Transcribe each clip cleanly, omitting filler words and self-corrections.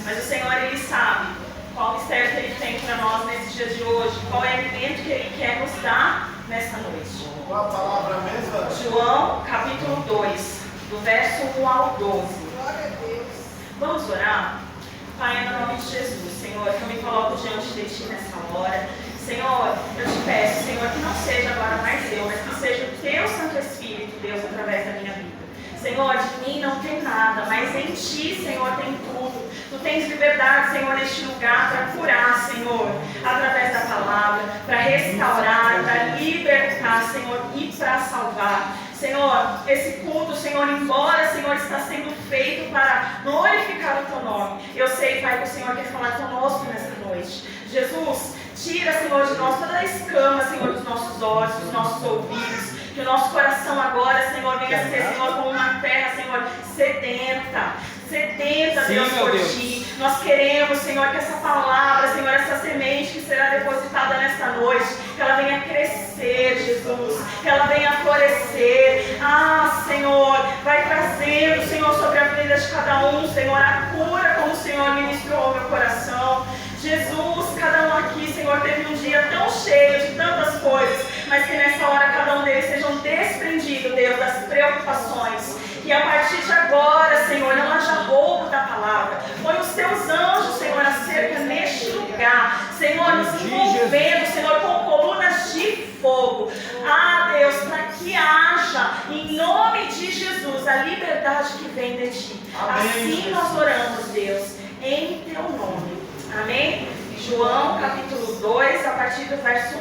Mas o Senhor, Ele sabe qual mistério que Ele tem para nós nesses dias de hoje, qual é o alimento que Ele quer nos dar nesta noite. Qual a palavra mesmo? João, capítulo 2, do verso 1 ao 12. Glória a Deus. Vamos orar? Pai, no nome de Jesus, Senhor, eu me coloco diante de Ti nessa hora. Senhor, eu te peço, Senhor, que não seja agora mais eu, mas que seja o Teu Santo Espírito, Deus, através da minha vida. Senhor, de mim não tem nada, mas em Ti, Senhor, tem tudo. Tu tens liberdade, Senhor, neste lugar para curar, Senhor, através da palavra, para restaurar, para libertar, Senhor, e para salvar. Senhor, esse culto, Senhor, embora, Senhor, está sendo feito para glorificar o Teu nome. Eu sei, Pai, que o Senhor quer falar conosco nessa noite. Jesus, tira, Senhor, de nós toda a escama, Senhor, dos nossos olhos, dos nossos ouvidos. Que o nosso coração agora, Senhor, venha ser, Senhor, como uma terra, Senhor, sedenta, Sim, Deus, por Deus. Ti. Nós queremos, Senhor, que essa palavra, Senhor, essa semente que será depositada nesta noite, que ela venha crescer, Jesus, que ela venha florescer. Ah, Senhor, vai trazendo, Senhor, sobre a vida de cada um, Senhor, a cura como o Senhor ministrou ao meu coração. Jesus, cada um aqui, Senhor, teve um dia tão cheio de tantas coisas, mas que nessa hora cada um deles sejam desprendidos, Deus, das preocupações. Que a partir de agora, Senhor, não haja roubo da palavra. Põe os Teus anjos, Senhor, acerca neste lugar. Senhor, nos envolvendo, Senhor, com colunas de fogo. Ah, Deus, para que haja, em nome de Jesus, a liberdade que vem de Ti. Amém, Assim Jesus. nós oramos, Deus, em Teu nome. Amém? João, capítulo 2, a partir do verso 1.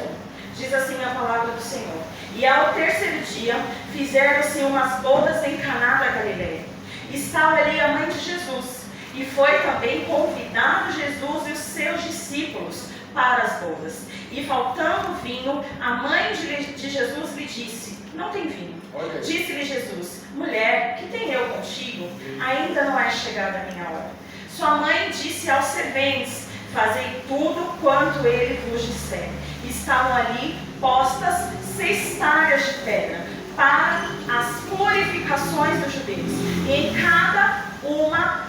Diz assim a palavra do Senhor. E ao terceiro dia, fizeram-se umas bodas em Caná da Galileia. Estava ali a mãe de Jesus. E foi também convidado Jesus e os seus discípulos para as bodas. E faltando vinho, a mãe de Jesus lhe disse: não tem vinho. Disse-lhe Jesus: mulher, que tenho eu contigo? Ainda não é chegada a minha hora. Sua mãe disse aos serventes: fazei tudo quanto ele vos disser. Estavam ali postas 6 talhas de pedra para as purificações dos judeus. E em cada uma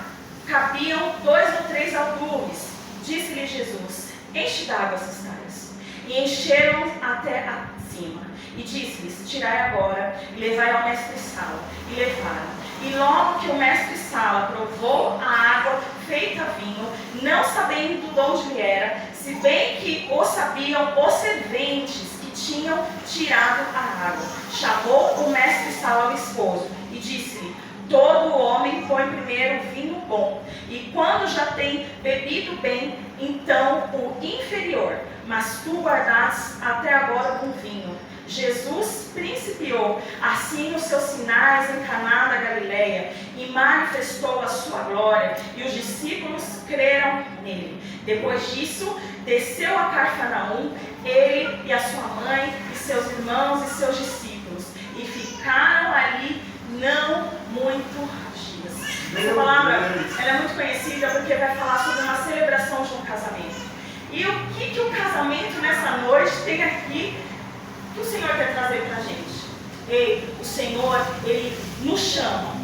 cabiam 2 ou 3 aldumes. Disse-lhe Jesus: enche d'água essas talhas. E encheram até acima. E disse-lhes: tirai agora e levai ao mestre-sala. E levaram. E logo que o mestre-sala provou a água feita vinho, não sabendo de onde lhe era, se bem que o sabiam os serventes que tinham tirado a água, chamou o mestre-sala ao esposo e disse-lhe: todo homem põe primeiro o vinho bom, e quando já tem bebido bem, então o inferior, mas tu guardaste até agora o bom vinho. Jesus principiou assim os seus sinais em Caná da Galileia e manifestou a sua glória, e os discípulos creram nele. Depois disso, desceu a Cafarnaum, ele e a sua mãe, e seus irmãos e seus discípulos, e ficaram ali não muito dias. Essa palavra ela é muito conhecida porque vai falar sobre uma celebração de um casamento. E o que o casamento nessa noite tem aqui que o Senhor quer trazer para a gente? O Senhor, Ele nos chama.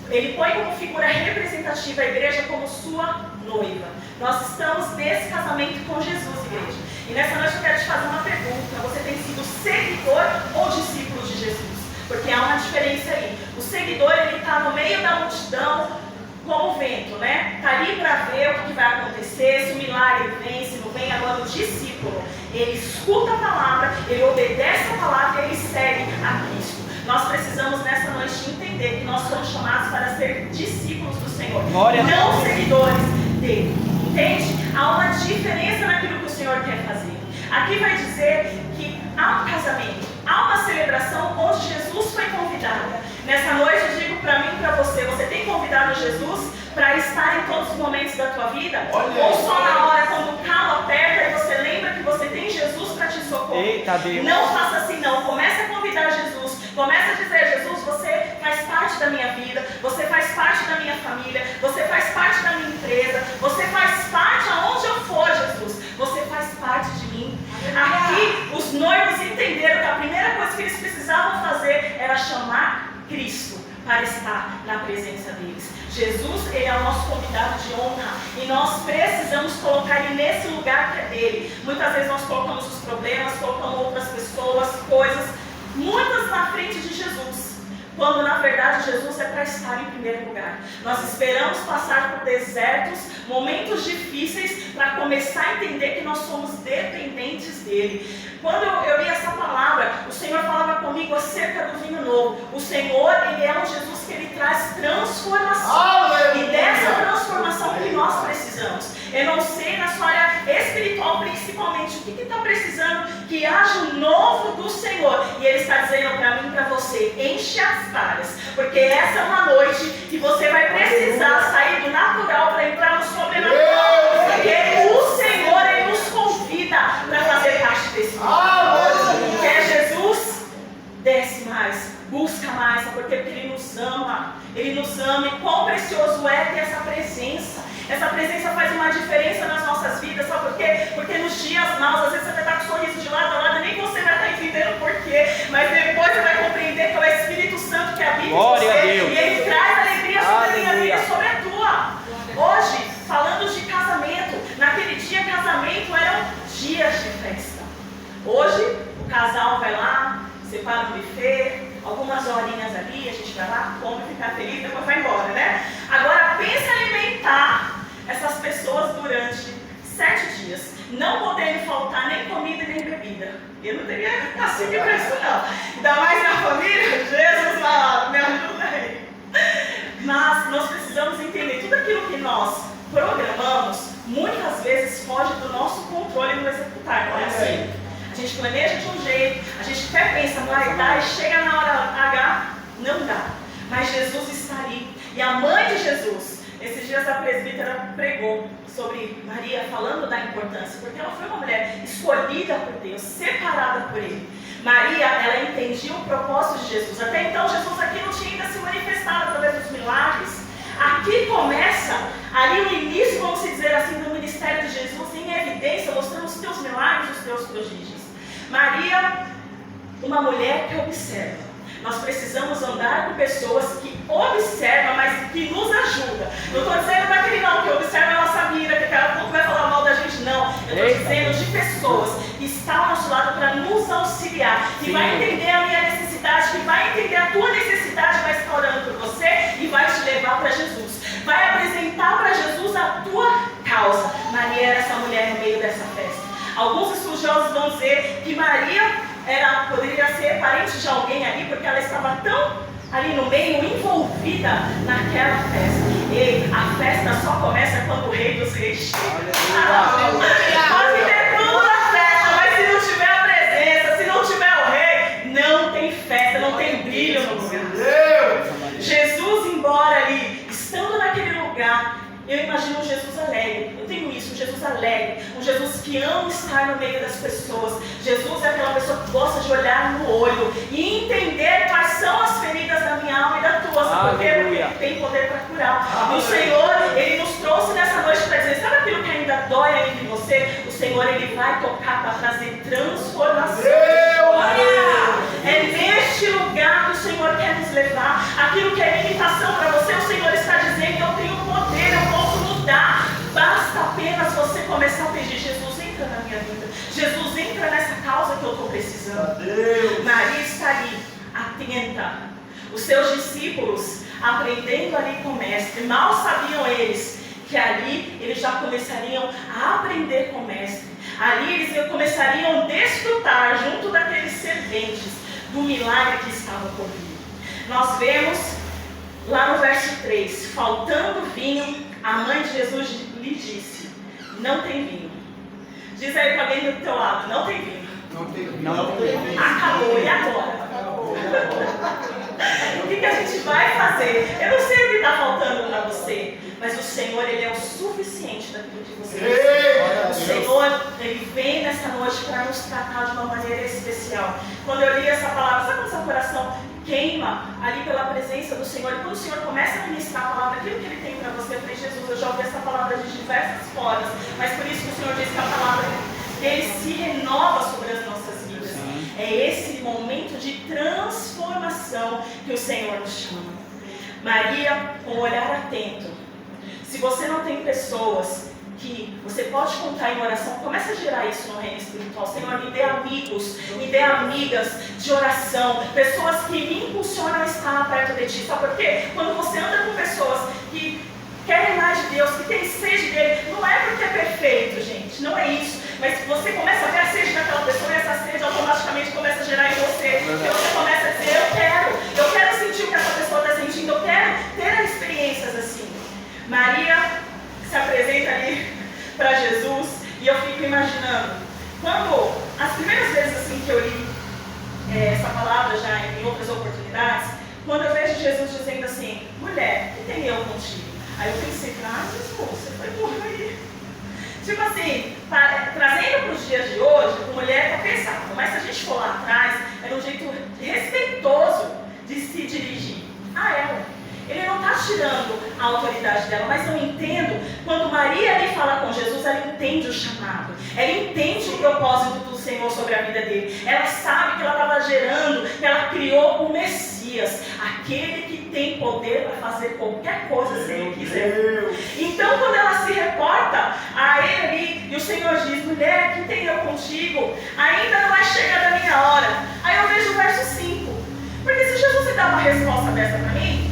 Ele põe como figura representativa a igreja como sua noiva. Nós estamos nesse casamento com Jesus, igreja. E nessa noite eu quero te fazer uma pergunta. Você tem sido seguidor ou discípulo de Jesus? Porque há uma diferença aí. O seguidor, ele está no meio da multidão, como o vento, né? Está ali para ver o que vai acontecer, se o milagre vem, se não vem. Agora o discípulo, ele escuta a palavra, ele obedece a palavra e ele segue a Cristo. Nós precisamos nessa noite entender que nós somos chamados para ser discípulos do Senhor, não seguidores dele. Entende? Há uma diferença naquilo que o Senhor quer fazer. Aqui vai dizer que há um casamento, há uma celebração onde Jesus foi convidado. Nessa noite eu digo para mim e para você: você tem convidado Jesus para estar em todos os momentos da tua vida? Ou só na hora quando o calo aperta e você lembra que você tem Jesus para te socorrer? Eita Deus. Não faça assim não, comece a convidar Jesus. Comece a dizer: Jesus, você faz parte da minha vida, você faz parte da minha família, você faz parte da minha empresa, você faz parte aonde eu for, Jesus, você faz parte de mim. Aqui os noivos entenderam que a primeira coisa que eles precisavam fazer era chamar Cristo para estar na presença deles. Jesus, ele é o nosso convidado. autoridade, de honra. E nós precisamos colocar ele nesse lugar que é dele. Muitas vezes nós colocamos os problemas, colocamos outras pessoas, coisas, muitas na frente de Jesus. Quando na verdade Jesus é para estar em primeiro lugar. Nós esperamos passar por desertos, momentos difíceis, para começar a entender que nós somos dependentes dele. Quando eu li essa palavra, o Senhor falava comigo acerca do vinho novo. O Senhor, ele é um Jesus que ele traz transformação. E dessa transformação que nós precisamos. Eu não sei na sua área espiritual principalmente o que está precisando que haja o novo do Senhor. E ele está dizendo para mim e para você, enche as talhas, porque essa é uma noite que você vai precisar sair do natural para entrar no sobrenatural. Porque o Senhor, ele nos convida para fazer parte desse mundo. Quer Jesus? Desce mais, busca mais, porque ele nos ama. Ele nos ama, e quão precioso é ter essa presença. Essa presença faz uma diferença nas nossas vidas, sabe por quê? Porque nos dias maus, às vezes você vai estar com um sorriso de lado a lado, nem você vai estar entendendo por quê, mas depois você vai compreender que é o Espírito Santo que habita em você, e ele traz alegria sobre a minha vida e sobre a tua. Hoje, falando de casamento, naquele dia casamento eram dias de festa. Hoje, o casal vai lá, separa um buffet, algumas horinhas ali, a gente vai lá, come, fica feliz, depois vai embora, né? Agora, pensa em alimentar essas pessoas durante 7 dias, não podendo faltar nem comida nem bebida. Eu não teria cacique para isso não. Ainda mais na família, Jesus lá, me ajuda aí. Mas nós precisamos entender, tudo aquilo que nós programamos, muitas vezes foge do nosso controle no executar, não é assim? A gente planeja de um jeito, a gente até pensa, vai dar, e chega na hora H, não dá. Mas Jesus está ali. E a mãe de Jesus, esses dias a presbítera pregou sobre Maria, falando da importância, porque ela foi uma mulher escolhida por Deus, separada por Ele. Maria, ela entendia o propósito de Jesus. Até então, Jesus aqui não tinha ainda se manifestado através dos milagres. Aqui começa, ali no início, vamos dizer assim, do ministério de Jesus, em evidência, mostrando os teus milagres, os teus prodígios. Maria, uma mulher que observa. Nós precisamos andar com pessoas que observam, mas que nos ajudam. Não estou dizendo daquele não, que observa a nossa vida, que daqui a pouco vai falar mal da gente, não. Eu estou dizendo de pessoas que estão ao nosso lado para nos auxiliar, que vai entender a minha necessidade, que vai entender a tua necessidade, vai estar orando por você e vai te levar para Jesus. Vai apresentar para Jesus a tua causa. Maria era essa mulher no meio dessa festa. Alguns estudiosos vão dizer que Maria poderia ser parente de alguém ali, porque ela estava tão ali no meio, envolvida naquela festa. E a festa só começa quando o Rei dos Reis chega. Pode ter toda a festa, mas se não tiver a presença, se não tiver o Rei, não tem festa, não tem brilho no lugar. Jesus, embora ali, estando naquele lugar, eu imagino um Jesus alegre. Eu tenho isso, um Jesus alegre, um Jesus que ama estar no meio das pessoas. Jesus é aquela pessoa que gosta de olhar no olho e entender quais são as feridas da minha alma e da tua. Sabe por quê? Porque Ele tem poder para curar. E o Senhor, Ele nos trouxe nessa noite para dizer, sabe aquilo que ainda dói ainda em você? O Senhor, Ele vai tocar para trazer transformação. É neste lugar que o Senhor quer nos levar. Aquilo que é limitação para você, o Senhor está dizendo, eu tenho poder, eu posso mudar. Basta apenas você começar a pedir, Jesus, entra na minha vida. Jesus, entra nessa causa que eu estou precisando. Maria está ali, atenta. Os seus discípulos, aprendendo ali com o mestre, mal sabiam eles que ali eles já começariam a aprender com o mestre. Ali eles começariam a desfrutar junto daqueles serventes do milagre que estava por vir. Nós vemos lá no verso 3, faltando vinho, a mãe de Jesus lhe disse, não tem vinho. Diz aí para alguém do teu lado, não tem vinho. Não tem vinho. Acabou, e agora? O que a gente vai fazer? Eu não sei o que está faltando para você, mas o Senhor, Ele é o suficiente daquilo que você precisa. O Senhor, Ele vem nessa noite para nos tratar de uma maneira especial. Quando eu li essa palavra, sabe quando seu coração queima ali pela presença do Senhor? E quando o Senhor começa a ministrar a palavra, aquilo que Ele tem para você, eu falei, Jesus, eu já ouvi essa palavra de diversas formas, mas por isso que o Senhor diz que a palavra dele se renova sobre as nossas vidas. É esse momento de transformação que o Senhor nos chama. Maria, com o olhar atento, Se você não tem pessoas que você pode contar em oração, comece a gerar isso no reino espiritual. Senhor, me dê amigos, me dê amigas de oração, pessoas que me impulsionam a estar perto de Ti. Sabe por quê? Quando você anda com pessoas que querem mais de Deus, que têm sede dele, não é porque é perfeito, gente, não é isso. Mas você começa a ver a sede daquela pessoa e essa sede automaticamente começa a gerar em você. E você começa a dizer, eu quero sentir o que essa pessoa está sentindo, eu quero ter experiências assim. Maria se apresenta ali para Jesus e eu fico imaginando, quando as primeiras vezes assim que eu li essa palavra já em outras oportunidades, quando eu vejo Jesus dizendo assim, mulher, que tem eu contigo? Aí eu pensei, Jesus, você foi burro aí. Tipo assim, trazendo para os dias de hoje, a mulher está pesado, mas se a gente for lá atrás, era um jeito respeitoso de se dirigir a ela. Ele não está tirando a autoridade dela, mas eu entendo, quando Maria lhe fala com Jesus, ela entende o chamado, ela entende o propósito do Senhor sobre a vida dele, ela sabe que ela estava gerando, que ela criou o Messias, aquele que tem poder para fazer qualquer coisa se ele quiser. Então quando ela se reporta a ele ali, e o Senhor diz, mulher, que tem eu contigo? Ainda não é chegada a minha hora. Aí eu vejo o verso 5, porque se Jesus dá uma resposta dessa para mim,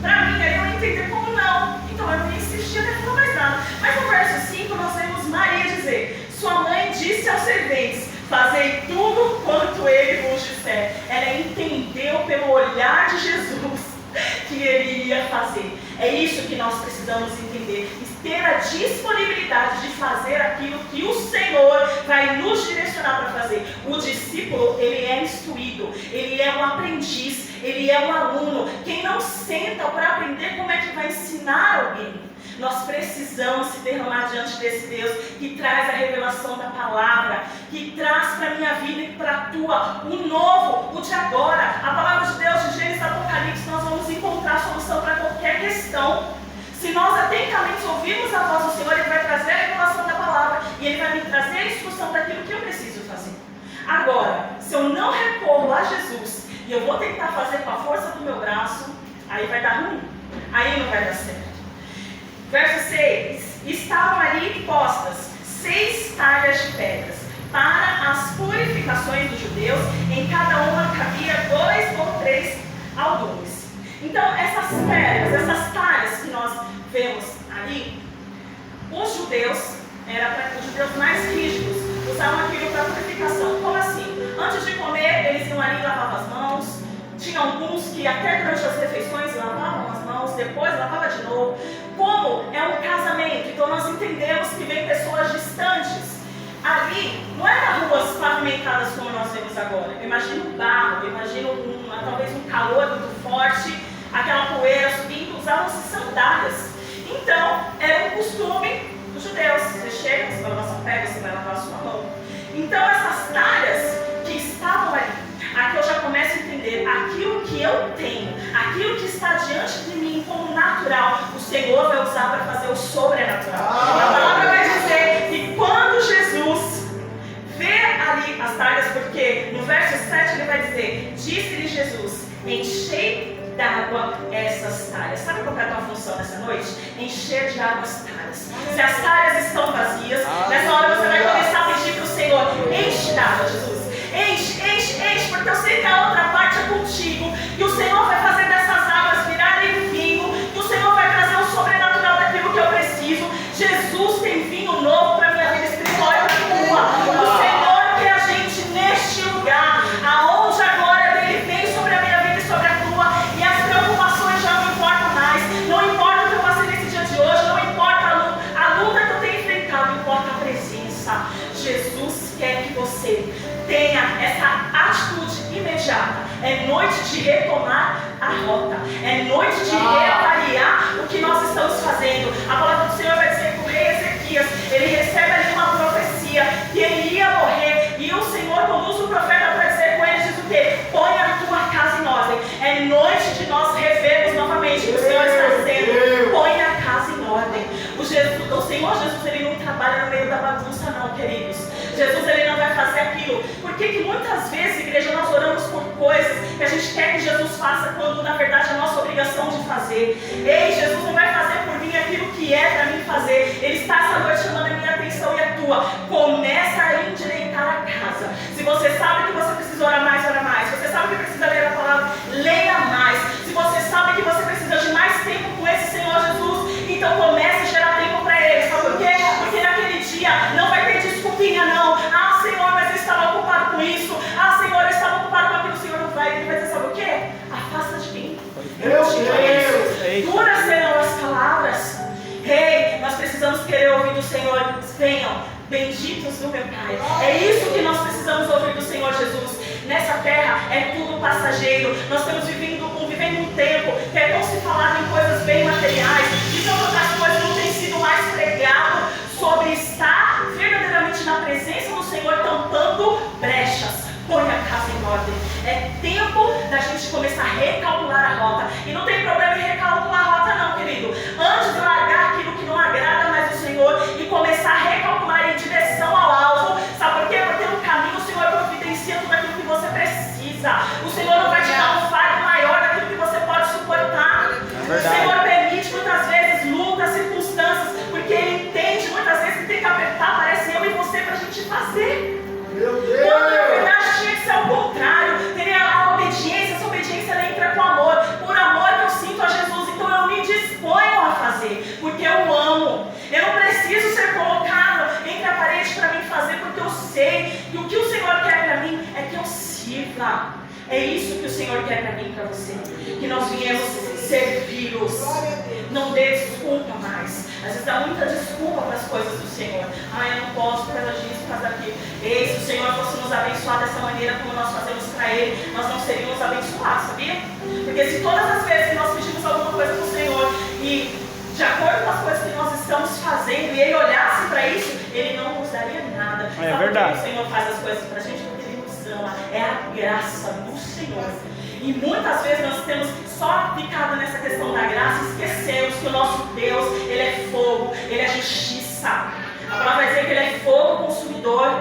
aí eu ia entender como não. Então eu não ia insistir, nem falar mais nada. Mas no verso 5 nós vemos Maria dizer, sua mãe disse aos serventes, fazei tudo quanto ele vos disser. Ela entendeu pelo olhar de Jesus que ele ia fazer. É isso que nós precisamos entender. Ter a disponibilidade de fazer aquilo que o Senhor vai nos direcionar para fazer. O discípulo, ele é instruído, ele é um aprendiz, ele é um aluno. Quem não senta para aprender, como é que vai ensinar alguém? Nós precisamos se derramar diante desse Deus que traz a revelação da palavra, que traz para a minha vida e para a tua o novo, o de agora. A palavra de Deus de Gênesis e Apocalipse, nós vamos encontrar solução para qualquer questão. Se nós atentamente ouvirmos a voz do Senhor, Ele vai trazer a revelação da palavra e Ele vai me trazer a instrução daquilo que eu preciso fazer. Agora, se eu não recorro a Jesus e eu vou tentar fazer com a força do meu braço, aí vai dar ruim, aí não vai dar certo. Verso 6, estavam ali postas 6 talhas de pedras para as purificações dos judeus, em cada uma cabia 2 ou 3 aldumes. Então essas pedras, essas talhas que nós vemos ali, os judeus, eram os judeus mais rígidos, usavam aquilo para purificação. Como assim? Antes de comer, eles iam ali e lavavam as mãos. Tinha alguns que até durante as refeições lavavam as mãos, depois lavavam de novo. Como é um casamento, então nós entendemos que vem pessoas distantes. Ali não eram ruas pavimentadas como nós vemos agora. Eu imagino um barro, eu imagino talvez um calor muito forte, aquela poeira subindo, usavam-se sandálias. Então, era um costume dos judeus. Você chega, você vai lavar sua pele, você vai lavar a sua mão. Então, essas talhas que estavam ali, aqui eu já começo a entender aquilo que eu tenho, aquilo que está diante de mim como natural, o Senhor vai usar para fazer o sobrenatural. A palavra vai dizer que quando Jesus vê ali as talhas, porque no verso 7 ele vai dizer, disse-lhe Jesus, enchei d'água essas talhas. Sabe qual é a tua função nessa noite? Encher de água as talhas. Se as talhas estão vazias, nessa hora você vai começar a pedir para o Senhor, enche d'água, Jesus. Enche, enche, enche, porque eu sei que a outra parte é contigo, que o Senhor vai fazer dessas águas virarem vinho, que o Senhor vai trazer o sobrenatural daquilo que eu preciso. Jesus tem vinho novo para a minha vida espiritual e para a tua. O Senhor quer a gente neste lugar, aonde a glória dele vem sobre a minha vida e sobre a tua, e as preocupações já não importam mais, não importa o que eu passei nesse dia de hoje, não importa a luta que eu tenho enfrentado, importa a presença. Jesus quer que você tenha essa atitude imediata. É noite de retomar a rota. É noite de reavaliar o que nós estamos fazendo. A palavra do Senhor vai dizer que o rei Ezequias, ele recebe ali uma profecia que ele ia morrer. E o Senhor conduz o profeta para dizer com ele, diz o quê? Põe a tua casa em ordem. É noite de nós revermos novamente o que o Senhor está dizendo. Põe a casa em ordem. O Senhor Jesus, ele não trabalha no meio da bagunça não, queridos. Jesus, ele não vai fazer aquilo. Por que muitas vezes, igreja, nós oramos por coisas que a gente quer que Jesus faça, quando na verdade é nossa obrigação de fazer? Ei, Jesus não vai fazer por mim aquilo Senhor, venham, benditos do meu Pai. É isso que nós precisamos ouvir do Senhor Jesus. Nessa terra é tudo passageiro. Nós estamos vivendo um tempo que é tão se falado em coisas bem materiais, e são outras coisas não têm sido mais pregado sobre estar verdadeiramente na presença do Senhor, tampando brechas. Põe a casa em ordem. É tempo da gente começar a recalcular a rota. E não tem problema em recalcular a rota não, querido. Antes de largar aquilo que não agrada mais o Senhor e começar a recalcular em direção ao alvo. Sabe por quê? Porque no caminho o Senhor providencia tudo aquilo que você precisa. O Senhor não vai te dar um fardo maior daquilo que você pode suportar. O Senhor permite muitas vezes lutas, circunstâncias, porque Ele entende muitas vezes que tem que apertar, parece eu e você, para a gente fazer. Quando na verdade tinha que ser o contrário. Teria a obediência, essa obediência ela entra com amor. Por amor que eu sinto a Jesus, então eu me disponho a fazer, porque eu amo. Eu não preciso ser colocado entre a parede para mim fazer, porque eu sei que o que o Senhor quer para mim é que eu sirva. É isso que o Senhor quer para mim e para você, que nós viemos servi-los. Não dê desculpa mais. Às vezes dá muita desculpa para as coisas do Senhor. Eu não posso por causa disso, por causa daquilo. E se o Senhor fosse nos abençoar dessa maneira como nós fazemos para Ele, nós não seríamos abençoados, sabia? Porque se todas as vezes que nós pedimos alguma coisa para o Senhor e de acordo com as coisas que nós estamos fazendo e Ele olhasse para isso, Ele não nos daria nada. É verdade. Porque o Senhor faz as coisas para a gente porque Ele nos ama. É a graça do Senhor. E muitas vezes nós temos só ficado nessa questão da graça e esquecemos que o nosso Deus, Ele é fogo, Ele é justiça. A palavra vai dizer que Ele é fogo consumidor.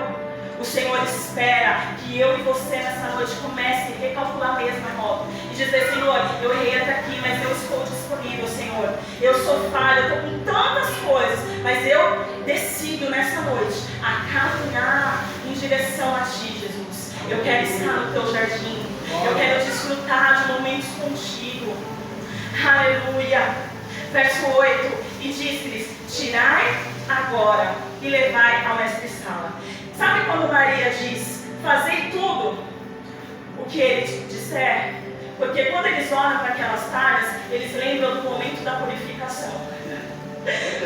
O Senhor espera que eu e você nessa noite comece a recalcular mesmo a rota e dizer: Senhor, eu errei até aqui, mas eu estou disponível, Senhor. Eu sou falha, eu estou com tantas coisas, mas eu decido nessa noite a caminhar em direção a Ti, Jesus. Eu quero estar no Teu jardim. Eu quero desfrutar de momentos contigo. Aleluia. Verso 8. E disse-lhes: tirai agora e levai ao mestre-sala. Sabe quando Maria diz: fazei tudo o que ele disser? Porque quando eles olham para aquelas talhas, eles lembram do momento da purificação.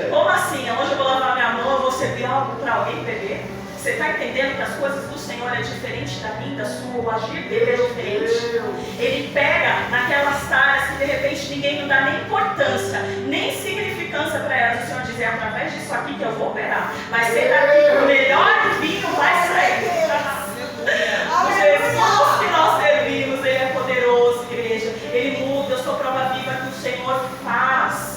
Como assim? Hoje eu vou lavar minha mão, eu vou servir algo para alguém beber? Você está entendendo que as coisas do Senhor é diferente da minha, da sua, o agir dele é diferente? Ele pega naquelas talhas que de repente ninguém não dá nem importância, nem significância para elas. O Senhor diz: é através disso aqui que eu vou operar. Vai ser daqui que o melhor vinho vai sair. O Jesus que nós servimos, Ele é poderoso, igreja. Ele muda, eu sou prova viva que o Senhor faz.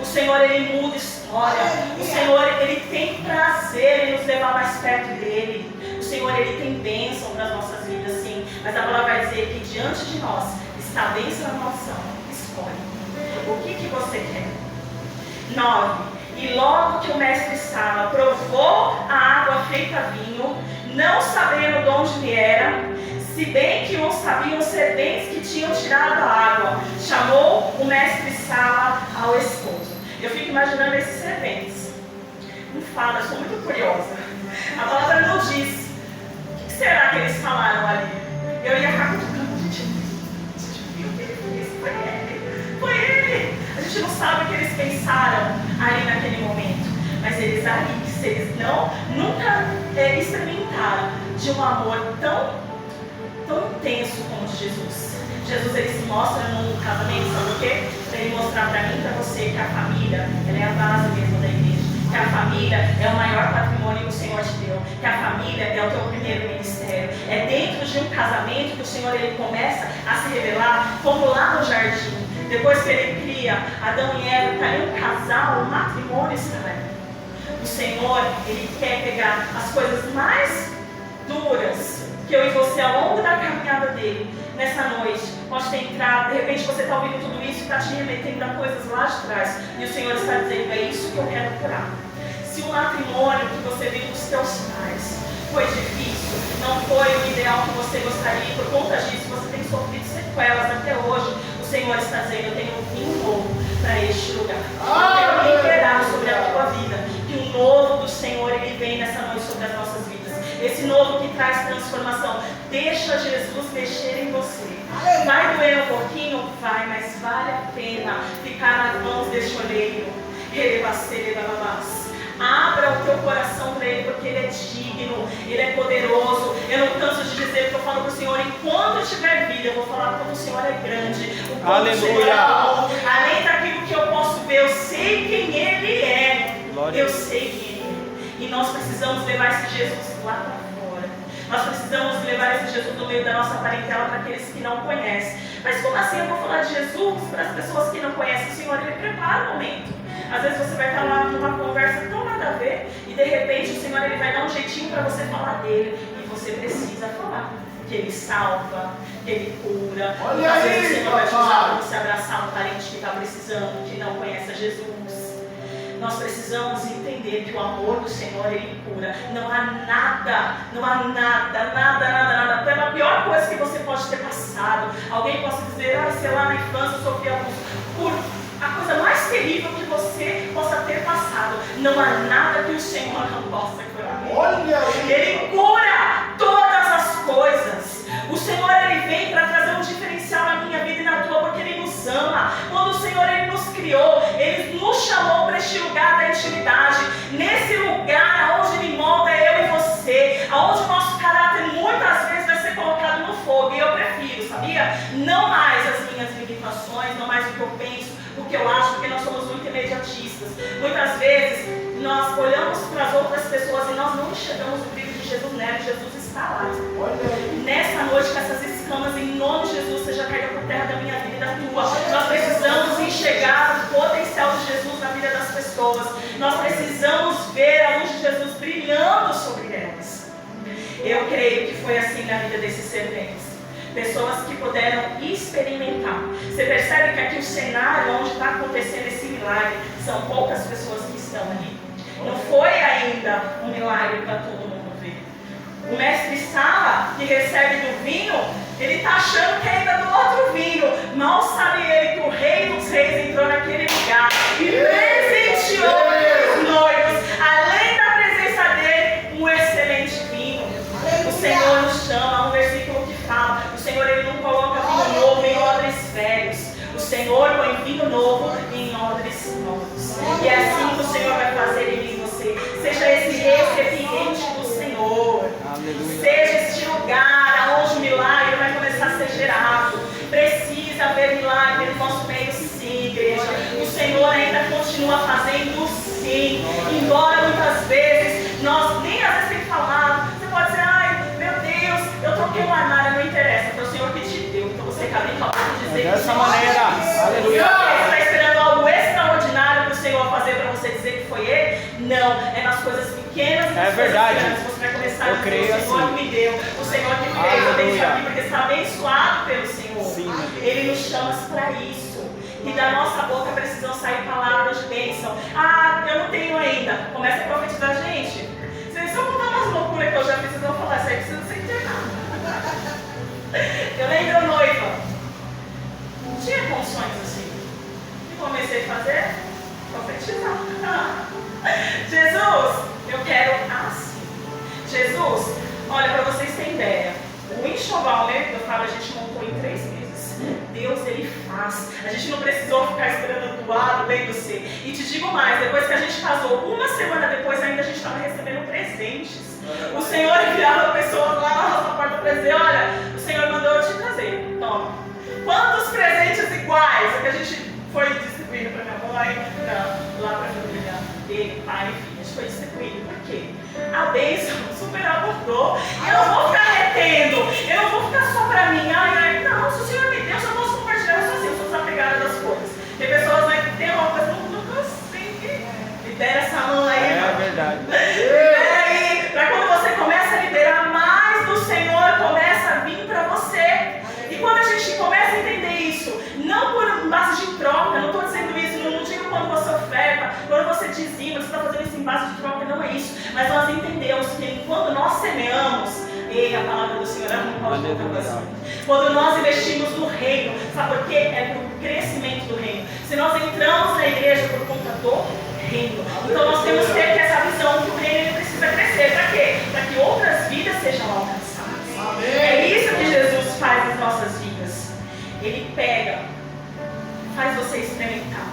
O Senhor, Ele muda história. O Senhor, Ele tem prazer em nos levar mais perto dEle. O Senhor, Ele tem bênção para as nossas vidas, sim. Mas a palavra vai dizer que diante de nós está a bênção da maldição. Escolhe. O que você quer? 9. E logo que o mestre-sala provou a água feita vinho, não sabendo de onde viera, se bem que uns sabiam os serventes que tinham tirado a água, chamou o mestre-sala ao esposo. Eu fico imaginando esses serventes. Não fala, eu sou muito curiosa. A palavra não diz. O que será que eles falaram ali? Eu ia ficar cutucando, gente viu o que ele fez? Foi ele. Foi ele. A gente não sabe o que eles pensaram ali naquele momento. Mas eles ali, se eles nunca experimentaram de um amor tão intenso como o de Jesus. Jesus, ele se mostra num casamento, sabe o quê? Para ele mostrar para mim e para você que a família, ela é a base mesmo da igreja. Que a família é o maior patrimônio que o Senhor te deu. Que a família é o teu primeiro ministério. É dentro de um casamento que o Senhor, ele começa a se revelar, como lá no jardim. Depois que ele cria Adão e Eva, está ali um casal, um matrimônio estranho. O Senhor, ele quer pegar as coisas mais duras que eu e você, ao longo da caminhada dele, nessa noite, pode ter entrado, de repente você está ouvindo tudo isso e está te remetendo a coisas lá de trás, e o Senhor está dizendo: é isso que eu quero curar. Se o matrimônio que você viu dos teus pais foi difícil, não foi o ideal que você gostaria, por conta disso você tem sofrido sequelas até hoje, o Senhor está dizendo: eu tenho um vinho novo para este lugar. Eu quero liberar sobre a tua vida, que o novo do Senhor, ele vem nessa noite sobre as nossas vidas. Esse novo que traz transformação. Deixa Jesus mexer em você. Vai doer um pouquinho? Vai, mas vale a pena ficar nas mãos deste oleiro. Abra coração para Ele, porque Ele é digno, Ele é poderoso. Eu não canso de dizer que eu falo para o Senhor, enquanto eu tiver vida, eu vou falar porque o Senhor é grande, o quanto o Senhor é bom. Além daquilo que eu posso ver, eu sei quem Ele é. Eu sei quem Ele é. E nós precisamos levar esse Jesus lá para fora. Nós precisamos levar esse Jesus no meio da nossa parentela para aqueles que não conhecem. Mas como assim eu vou falar de Jesus para as pessoas que não conhecem? O Senhor, Ele prepara o momento. Às vezes você vai estar lá numa conversa tão nada a ver e de repente o Senhor, Ele vai dar um jeitinho para você falar dele. E você precisa falar. Que Ele salva, que Ele cura. Às vezes o Senhor vai te usar para você abraçar um parente que está precisando, que não conhece a Jesus. Nós precisamos entender que o amor do Senhor, Ele cura. Não há nada, pela pior coisa que você pode ter passado. Alguém possa dizer, sei lá, na infância eu sofri abuso. Por a coisa mais terrível que você possa ter passado. Não há nada que o Senhor não possa curar. Ele cura todas as coisas. O Senhor, Ele vem para trazer um diferencial na minha vida e na tua, porque Ele nos ama. Quando o Senhor, Ele nos criou, Ele nos chamou para este lugar da intimidade. Nesse lugar onde Ele molda eu e você, onde o nosso caráter muitas vezes vai ser colocado no fogo. E eu prefiro, sabia? Não mais as minhas limitações, não mais o que eu penso, o que eu acho, porque nós somos muito imediatistas. Muitas vezes nós olhamos para as outras pessoas e nós não enxergamos o brilho de Jesus nela. Jesus está lá. Nessa noite, com essas escamas, em nome de Jesus, seja caída por terra da minha vida e da tua. Nós precisamos enxergar o potencial de Jesus na vida das pessoas. Nós precisamos ver a luz de Jesus brilhando sobre elas. Eu creio que foi assim na vida desses serventes. Pessoas que puderam experimentar. Você percebe que aqui o cenário onde está acontecendo esse milagre, são poucas pessoas que estão ali. Não foi ainda um milagre para todo mundo ver. O mestre Sala, que recebe do vinho, ele está achando que ainda do outro vinho. Mal sabe ele que o Rei dos Reis entrou naquele lugar e presenteou os noivos, além da presença dele, um excelente vinho. O Senhor nos chama, um versículo que fala, o Senhor, Ele não coloca vinho novo em odres velhos. O Senhor põe vinho novo em odres novos. E é assim que o Senhor vai fazer em você. Seja esse recipiente do Senhor. Aleluia. Seja este lugar onde o milagre vai começar a ser gerado. Precisa haver milagre no nosso meio, sim, igreja. O Senhor ainda continua fazendo, sim. Embora muitas vezes nós nem às vezes tem falado. Você pode dizer, ai, meu Deus, eu troquei um armário, não interessa. Foi o Senhor que te deu. Então você cabe capaz de dizer dessa maneira. Aleluia. Você está esperando algo extraordinário para o Senhor fazer para você dizer que foi Ele? Não, é nas coisas pequenas e nas coisas grandes. Você vai começar a dizer, o Senhor que me deu, o Senhor que me fez. Eu tenho isso aqui porque está abençoado pelo Senhor. Sim. Ele nos chama para isso. E da nossa boca precisam sair palavras de bênção. Ah, eu não tenho ainda. Começa a profetizar, gente. Se eu contar umas loucuras que eu já fiz, vocês vão falar, isso aí precisa ser internado. Eu lembro noiva. Não tinha condições assim. O que comecei a fazer? Profetizar. Jesus, eu quero assim. Jesus, olha, para vocês terem ideia, o enxoval, né, que eu falo, a gente montou em 3 meses. Deus, Ele faz. A gente não precisou ficar esperando do A, do B e do C. E te digo mais, depois que a gente casou, uma semana depois ainda a gente estava recebendo presentes. O Senhor enviava pessoas lá na nossa porta para dizer, olha, o Senhor mandou eu te trazer. Toma. Quantos presentes iguais? É que a gente foi distribuindo para minha mãe, lá para a família dele, pai, enfim, a gente foi distribuindo. Por quê? A bênção superabundou. Eu não vou ficar retendo, eu não vou ficar só para mim. Ai, não, se o Senhor me deu, eu só posso compartilhar, eu sou assim, eu sou desapegada das coisas. Tem pessoas aí que tem uma coisa, não assim, libera essa mão aí. É verdade. Libera aí, para quando você começa a liberar mais do Senhor, começa a vir para você. E quando a gente começa a entender isso, não por base de troca, não estou dizendo isso, não digo quando você oferta, quando você dizima, você está fazendo isso em base de troca, não é isso. Mas nós entendemos que quando nós semeamos, a palavra do Senhor é muito poderosa. Quando nós investimos no reino, sabe por quê? É para o crescimento do reino. Se nós entramos na igreja por conta do reino, então nós temos que ter essa visão que o reino ele precisa crescer. Para quê? Para que outras vidas sejam alcançadas. É isso que Jesus faz nas nossas vidas. Ele pega, faz você experimentar.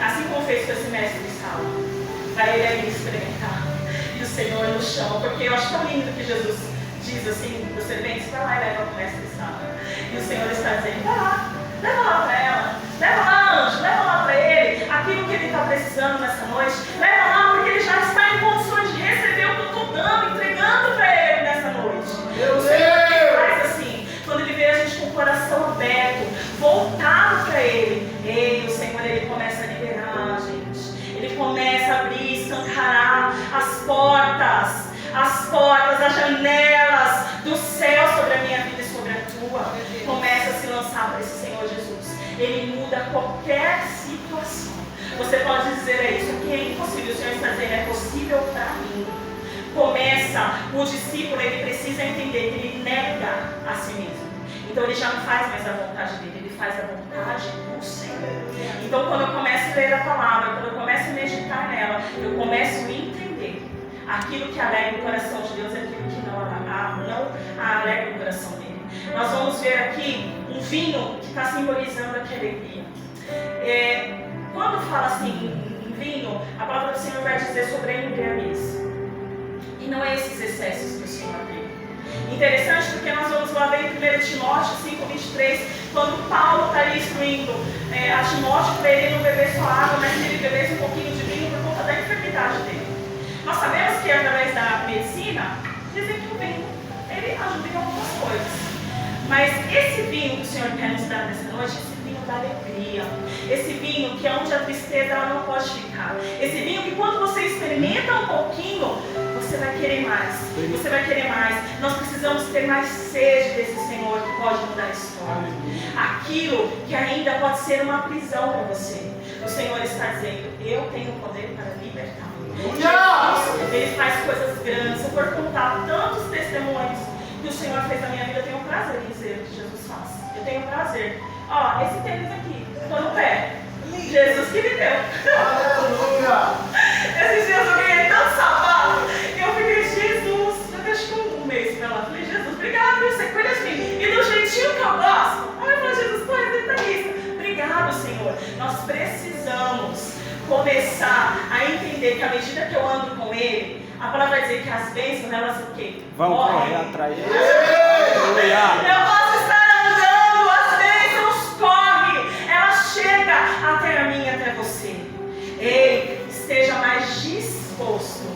Assim como fez com esse mestre de sala. Para ele ali experimentar. Senhor no chão, porque eu acho tão lindo que Jesus diz assim para os serventes: vai lá e leva para o mestre Sala. E o Senhor está dizendo: vai lá, leva lá para ela, leva lá, anjo, leva lá para ele aquilo que ele está precisando nessa noite, leva lá, porque ele já está em condições de receber o que eu estou dando, entregando para ele nessa noite. O Senhor faz assim, quando ele vê a gente com o coração aberto, voltado para ele, o Senhor, ele começa a liberar a gente, ele começa a abrir, escancarar as portas, as janelas do céu sobre a minha vida e sobre a tua. Começa a se lançar para esse Senhor Jesus. Ele muda qualquer situação. Você pode dizer: isso aqui é impossível. O Senhor está dizendo: é possível para mim. Começa, o discípulo, ele precisa entender que ele nega a si mesmo. Então ele já não faz mais a vontade dele, ele faz a vontade do Senhor. Então quando eu começo a ler a palavra, quando eu começo a meditar nela, eu começo a entender aquilo que alegra o coração de Deus e aquilo que não alegra o coração dele. Nós vamos ver aqui um vinho que está simbolizando aqui a alegria. Quando fala assim em vinho, a palavra do Senhor vai dizer sobre a embriaguez. E não é esses excessos que o Senhor tem. Interessante, porque nós vamos lá ver em 1 Timóteo 5:23, quando Paulo está ali instruindo a Timóteo para ele não beber só água, mas que ele bebesse um pouquinho de vinho por conta da enfermidade dele. Nós sabemos que através da medicina, dizem que o vinho, ele ajuda em algumas coisas. Mas esse vinho que o Senhor quer nos dar nessa noite, esse vinho da alegria, esse vinho que é onde a tristeza ela não pode ficar, esse vinho que quando você experimenta um pouquinho, você vai querer mais, você vai querer mais. Nós precisamos ter mais sede desse Senhor que pode mudar a história. Aquilo que ainda pode ser uma prisão para você, o Senhor está dizendo: eu tenho o poder para libertar. Jesus, ele faz coisas grandes. Se eu for contar tantos testemunhos que o Senhor fez na minha vida, eu tenho prazer em dizer o que Jesus faz. Eu tenho prazer. Ó, esse tênis aqui, estou no pé. Jesus que me deu. Aleluia! Esses dias eu ganhei tanto sapato que eu fiquei: Jesus, já deixou um mês pra lá. Falei: Jesus, obrigado, você cuida de mim. E do jeitinho que eu gosto. Aí eu falei: Jesus, tu é detalhista. Obrigado, Senhor. Nós precisamos começar a entender que à medida que eu ando com Ele, a palavra vai dizer que as bênçãos, elas o quê? Vão correr atrás dele. Eu posso estar andando, as bênçãos correm, elas chegam até a mim e até você. Ei, esteja mais disposto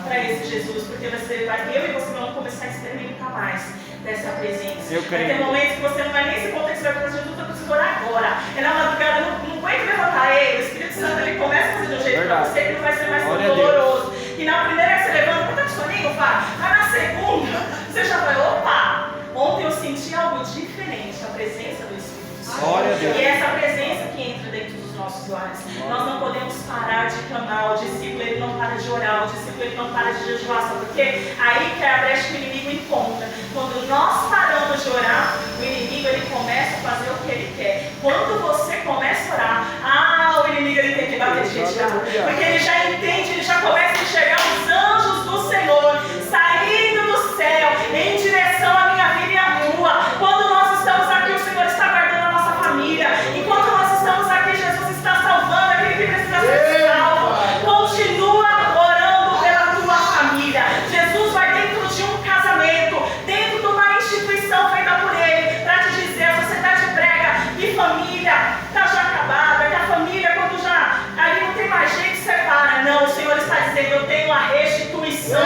para esse Jesus, porque eu e você vamos começar a experimentar mais dessa presença. Vai ter momentos que você não vai nem se contar que você vai fazer: Jesus, eu preciso orar agora. É na madrugada, não aguento levantar. O Espírito Santo, ele começa a fazer de um jeito para você que não vai ser mais tão doloroso. E na primeira que você levanta, tá com soninho, pá. Mas na segunda, você já vai: opa, ontem eu senti algo diferente, a presença do Espírito Santo. Glória a Deus. E é essa presença que entra dentro dos nossos lares. Nós não podemos parar de clamar. O discípulo, ele não para de orar. O discípulo, ele não para de jejuar. Sabe por quê? Aí que é a brecha que o inimigo encontra. Quando nós paramos de orar, o inimigo, ele começa a fazer o que ele quer. Quando você começa a orar, o inimigo, ele tem que bater de retirada. Porque ele já entende, ele já começa a enxergar os anjos do Senhor saindo do céu em direção à minha vida e à tua. Quando nós estamos aqui, o Senhor está guardando a nossa família. Enquanto nós estamos aqui, Jesus está salvando aquele que precisa ser salvo. Continua orando pela tua família. Jesus vai dentro de um casamento, dentro de uma instituição feita por Ele, para te dizer: a sociedade prega que família está já acabada, que a família, quando já ali não tem mais gente, separa. Não, o Senhor está dizendo: eu tenho a restituição.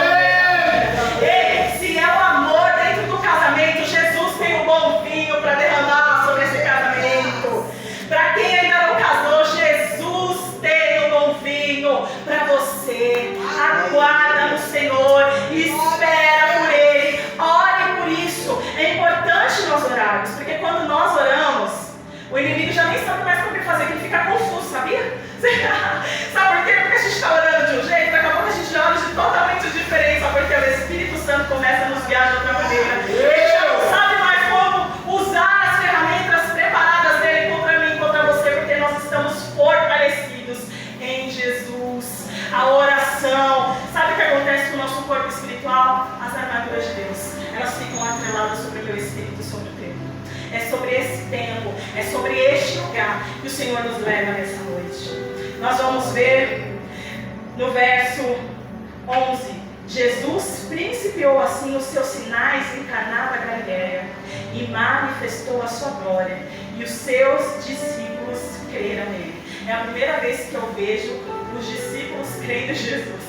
Ei, se é o amor dentro do casamento, Jesus tem um bom vinho para derramar sobre esse casamento. Para quem ainda não casou, Jesus tem um bom vinho para você. Aguarda no Senhor, espera por Ele, ore por isso. É importante nós orarmos, porque quando nós oramos, o inimigo já nem sabe mais o que fazer, que ele fica confuso, sabia? Sabe por quê? Porque a gente está orando de um jeito, daqui a pouco a gente ora de totalmente diferente, só porque o Espírito Santo começa a nos guiar de outra maneira. Ele já não sabe mais como usar as ferramentas preparadas dele contra mim, contra você, porque nós estamos fortalecidos em Jesus. A oração, sabe o que acontece com o nosso corpo espiritual? As armaduras de Deus, elas ficam atreladas sobre o meu espírito e sobre o teu. É sobre esse tempo, é sobre este lugar que o Senhor nos leva nessa noite. Nós vamos ver no verso 11 Jesus principiou assim os seus sinais em Caná da Galileia e manifestou a sua glória, e os seus discípulos creram nele. É a primeira vez que eu vejo os discípulos crendo em Jesus.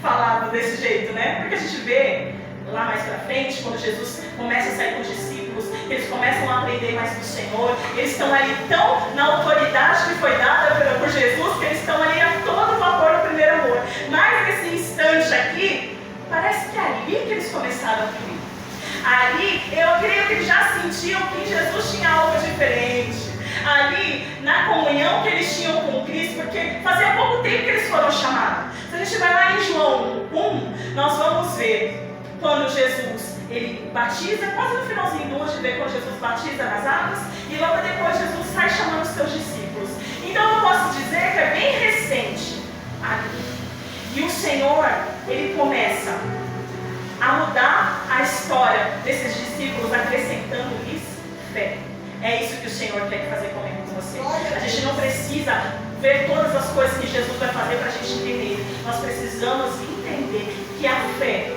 Falado desse jeito, né? Porque a gente vê lá mais pra frente, quando Jesus começa a sair com os discípulos, eles começam a aprender mais do Senhor, eles estão ali tão na autoridade que foi dada por Jesus, que eles estão ali a todo vapor no primeiro amor. Mas nesse instante aqui, parece que é ali que eles começaram a crer. Ali, eu creio que eles já sentiam que Jesus tinha algo diferente. Ali, na comunhão que eles tinham com Cristo, porque fazia pouco tempo que eles foram chamados. Se a gente vai lá em João 1, nós vamos ver quando Jesus, ele batiza, quase no finalzinho do hoje, ver quando Jesus batiza nas águas, e logo depois Jesus sai chamando os seus discípulos. Então eu posso dizer que é bem recente ali. E o Senhor, ele começa a mudar a história desses discípulos, acrescentando-lhes fé. É isso que o Senhor quer fazer comigo com você. A gente não precisa ver todas as coisas que Jesus vai fazer para a gente entender. Nós precisamos entender que a fé,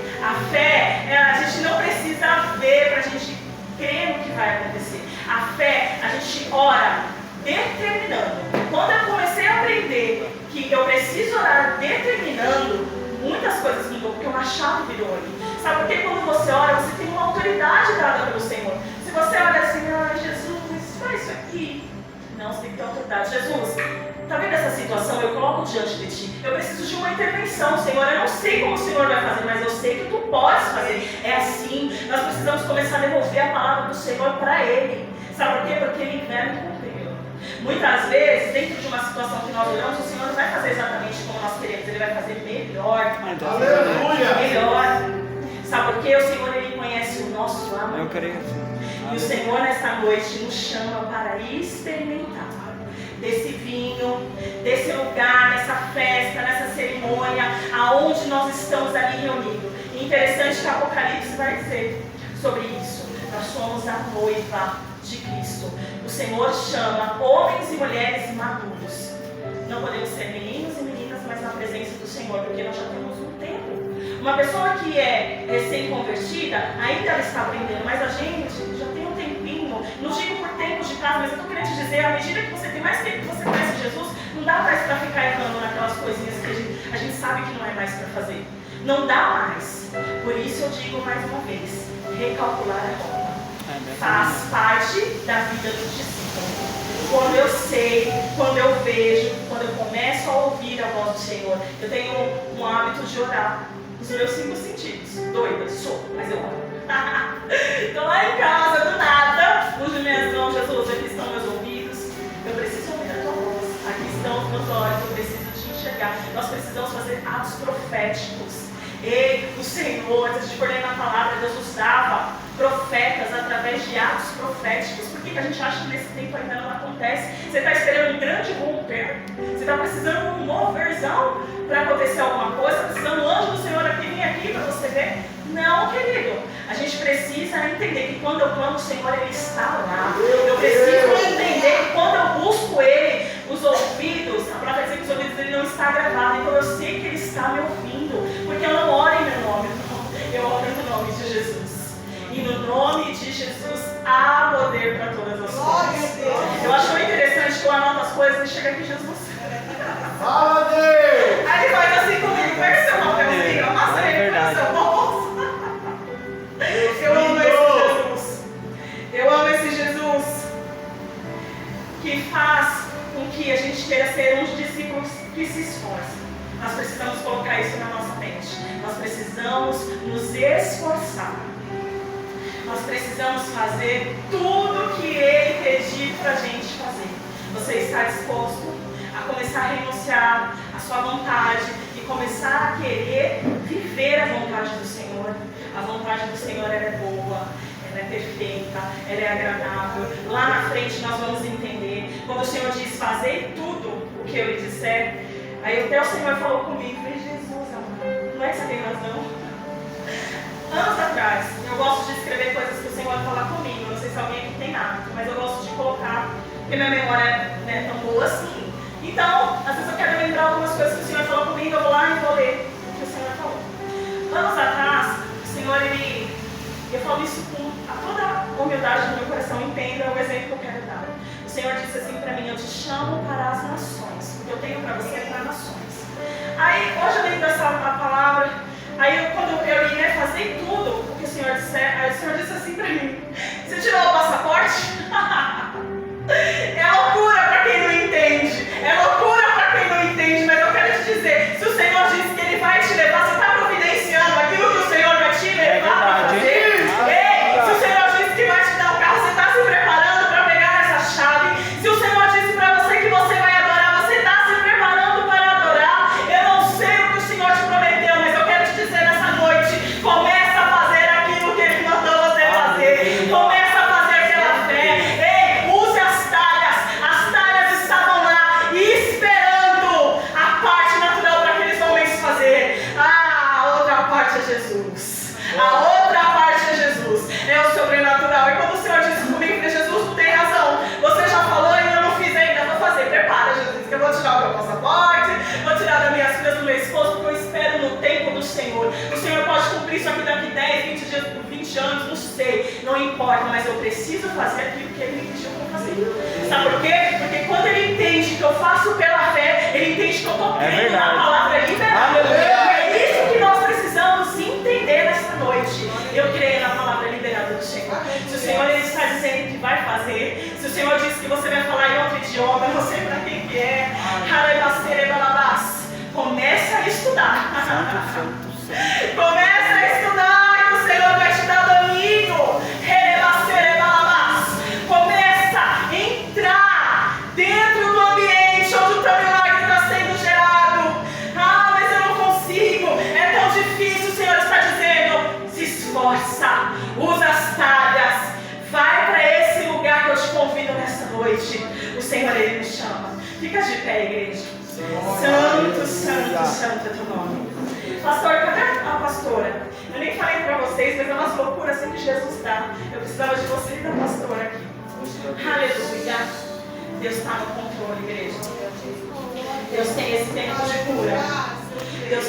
a gente não precisa ver para a gente crer no que vai acontecer. A fé, a gente ora determinando. Quando eu comecei a aprender que eu preciso orar determinando, muitas coisas mudou, porque uma chave virou ali. Sabe por quê? Quando você ora, você tem uma autoridade dada pelo Senhor. Se você olha assim, Jesus, faz isso aqui. Não, você tem que ter autoridade. Jesus, está vendo essa situação? Eu coloco diante de ti. Eu preciso de uma intervenção, Senhor. Eu não sei como o Senhor vai fazer, mas eu sei que tu podes fazer. É assim. Nós precisamos começar a devolver a palavra do Senhor para Ele. Sabe por quê? Porque Ele deve cumprir. Muitas vezes, dentro de uma situação que nós oramos, o Senhor não vai fazer exatamente como nós queremos. Ele vai fazer melhor. Aleluia! Melhor. Sabe por quê? O Senhor, Ele conhece o nosso amor. Eu creio. E o Senhor, nesta noite, nos chama para experimentar desse vinho, desse lugar, nessa festa, nessa cerimônia, aonde nós estamos ali reunidos. E interessante que Apocalipse vai dizer sobre isso. Nós somos a noiva de Cristo. O Senhor chama homens e mulheres maduros. Não podemos ser meninos e meninas, mas na presença do Senhor, porque nós já temos um tempo. Uma pessoa que é recém-convertida, ainda ela está aprendendo, mas a gente já tem um tempinho, não digo por tempo de casa, mas eu estou querendo te dizer, à medida que você tem mais tempo que você conhece Jesus, não dá mais para ficar errando naquelas coisinhas que a gente sabe que não é mais para fazer. Não dá mais. Por isso eu digo mais uma vez, recalcular a rota. Faz parte da vida dos discípulos. Quando eu sei, quando eu vejo, quando eu começo a ouvir a voz do Senhor, eu tenho um hábito de orar. Os meus 5 sentidos. Doida, sou, mas eu oro. Estou lá em casa, do nada, uso minhas mãos, Jesus, aqui estão meus ouvidos. Eu preciso ouvir a tua voz. Aqui estão os meus olhos, eu preciso te enxergar. Nós precisamos fazer atos proféticos. E o Senhor, se a gente for ler na palavra, Deus usava profetas através de atos proféticos. Por que a gente acha que nesse tempo ainda não acontece? Você está esperando um grande romper? Você está precisando de um moverzão para acontecer alguma coisa? Está precisando do anjo do Senhor aqui, vir aqui para você ver? Não, querido. A gente precisa entender que quando eu clamo o Senhor, Ele está lá. Eu preciso entender que quando eu busco Ele, os ouvidos, a própria dizer que os ouvidos dele não está gravado, então eu sei que Ele está me ouvindo, porque eu não oro em meu nome, não. Eu oro no nome de Jesus. E no nome de Jesus há poder para todas as coisas. Eu acho interessante que eu anoto as coisas e chega aqui Jesus. Fala, Deus! Aí ele faz assim comigo, pega seu papelzinho, amassa ele no seu bolso. Eu amo esse Jesus. Eu amo esse Jesus que faz com que a gente queira ser um dos discípulos que se esforça. Nós precisamos colocar isso na nossa mente. Nós precisamos nos esforçar. Nós precisamos fazer tudo que Ele pediu para a gente fazer. Você está disposto a começar a renunciar à sua vontade e começar a querer viver a vontade do Senhor? A vontade do Senhor ela é boa, ela é perfeita, ela é agradável. Lá na frente nós vamos entender. Quando o Senhor diz, fazei tudo o que eu lhe disser, aí até o Senhor falou comigo, falei, Jesus, amor, não é que você tem razão? Anos atrás, eu gosto de escrever coisas que o Senhor vai falar comigo. Não sei se alguém aqui tem hábito, mas eu gosto de colocar, porque minha memória não é tão boa assim. Então, às vezes eu quero lembrar algumas coisas que o Senhor falou comigo, eu vou lá e vou ler o que o Senhor falou. Senhor disse assim para mim: eu te chamo para as nações, porque eu tenho para você para nações. Aí hoje eu lembro essa palavra. Aí quando eu ia fazer tudo o que o Senhor disse, aí o Senhor disse assim para mim: você tirou o passaporte? É loucura para quem não entende. É loucura para quem não entende. Mas eu quero te dizer, se o Senhor disse que Ele vai te levar, você está providenciando aquilo que o Senhor vai te levar para fazer. Ei, se o Senhor disse que vai te dar o carro, você está se preparando para pegar essa chave. Se o Senhor disse para você que você vai adorar, você está se preparando para adorar. Eu não sei o que o Senhor te prometeu, mas eu quero te dizer nessa noite: começa a fazer aquilo que Ele mandou você fazer. Começa a fazer aquela fé. Ei, use as talhas. As talhas estavam lá esperando a parte natural para aqueles homens fazer. A outra parte é Jesus. A outra parte é Jesus. É o sobrenatural. E quando o Senhor disse comigo: Jesus, não tem razão. Você já falou e eu não fiz ainda. Vou fazer. Prepara, Jesus, que eu vou tirar o meu passaporte, vou tirar das minhas filhas, do meu esposo, porque eu espero no tempo do Senhor. O Senhor pode cumprir isso aqui daqui 10, 20 dias, 20 anos, não sei. Não importa, mas eu preciso fazer aquilo que Ele me pediu para fazer. Sabe por quê? Porque quando Ele entende que eu faço pela fé, Ele entende que eu estou crendo na palavra liberada. É isso que nós precisamos entender nessa noite. Eu creio na palavra liberada do Senhor. Se o Senhor Ele está dizendo que vai fazer, se o Senhor disse que você vai falar em outro idioma, eu não sei para quem que é. Começa a estudar. Começa a estudar, que o Senhor vai te dar domínio. Começa a entrar dentro do ambiente onde o teu milagre está sendo gerado. Ah, mas eu não consigo, é tão difícil. O Senhor está dizendo: se esforça, usa as talhas, vai para esse lugar que eu te convido nessa noite. O Senhor Ele me chama. Fica de pé, igreja. Santo, santo, santo é teu nome. Pastor, cadê a pastora? Eu nem falei para vocês, mas é umas loucuras assim que Jesus dá. Eu precisava de você e da pastora aqui. Aleluia. Deus está no controle, igreja. Deus tem esse tempo de cura.